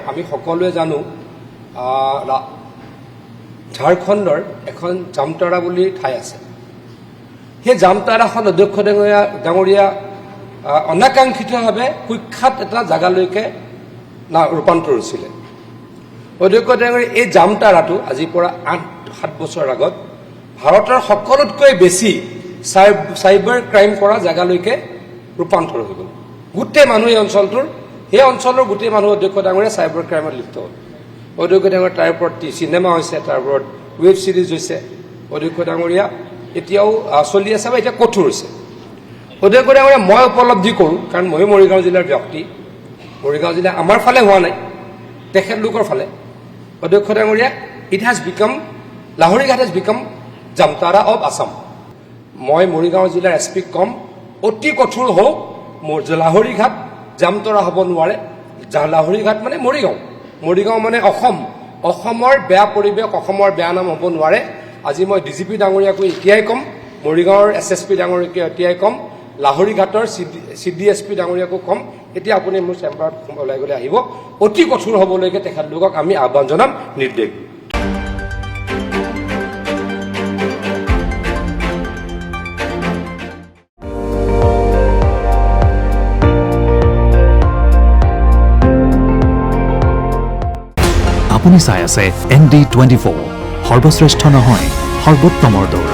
আমি সকলোৱে জানো ঝাৰখণ্ডৰ এখন জামতাৰা বুলি ঠাই আছে সেই জামতাৰাখন অধ্যক্ষ ডাঙৰীয়া অনাকাংক্ষিতভাৱে কুখ্যাত এটা জাগালৈকে ৰূপান্তৰ হৈছিলে অধ্যক্ষ ডাঙৰীয়া এই জামতাৰাটো আজিৰ পৰা 8-7 বছৰ আগত ভাৰতৰ সকলোতকৈ বেছি চাইবাৰ ক্ৰাইম কৰা জাগালৈকে ৰূপান্তৰ হৈ গ'ল গোটেই মানুহ এই অঞ্চলটোৰ সেই অঞ্চলৰ গোটেই মানুহ অধ্যক্ষ ডাঙৰীয়া চাইবাৰ ক্ৰাইমত লিপ্ত হ'ল অধ্যক্ষ ডাঙৰীয়া তাৰ ওপৰত চিনেমা হৈছে তাৰ ওপৰত ৱেব ছিৰিজ হৈছে অধ্যক্ষ ডাঙৰীয়া এতিয়াও চলি আছে বা এতিয়া কঠোৰ হৈছে অধ্যক্ষ ডাঙৰীয়া মই উপলব্ধি কৰোঁ কাৰণ ময়ো মৰিগাঁও জিলাৰ ব্যক্তি মৰিগাঁও জিলা আমাৰ ফালে হোৱা নাই তেখেতলোকৰ ফালে অধ্যক্ষ ডাঙৰীয়া Laharighat has become Jamtara of Assam মই মৰিগাঁও জিলাৰ এছপিক কম অতি কঠোৰ হওক লাহৰীঘাট জামতৰা হ'ব নোৱাৰে লাহৰীঘাট মানে মৰিগাঁও মানে অসমৰ বেয়া পৰিৱেশ অসমৰ বেয়া নাম হ'ব নোৱাৰে আজি মই ডিজিপি ডাঙৰীয়াকো এতিয়াই ক'ম মৰিগাঁৱৰ এছএছপি ডাঙৰীয়াকো এতিয়াই ক'ম লাহৰীঘাটৰ চিডিএছপি ডাঙৰীয়াকো ক'ম এতিয়া আপুনি মোৰ চেম্বাৰত ওলাই গ'লে আহিব অতি কঠোৰ হ'বলৈকে তেখেতলোকক আমি আহ্বান জনাম নিৰ্দেশ আপুনি চাই আছে ND24 সৰ্বশ্ৰেষ্ঠ নহয় সৰ্বোত্তমৰ দৌৰ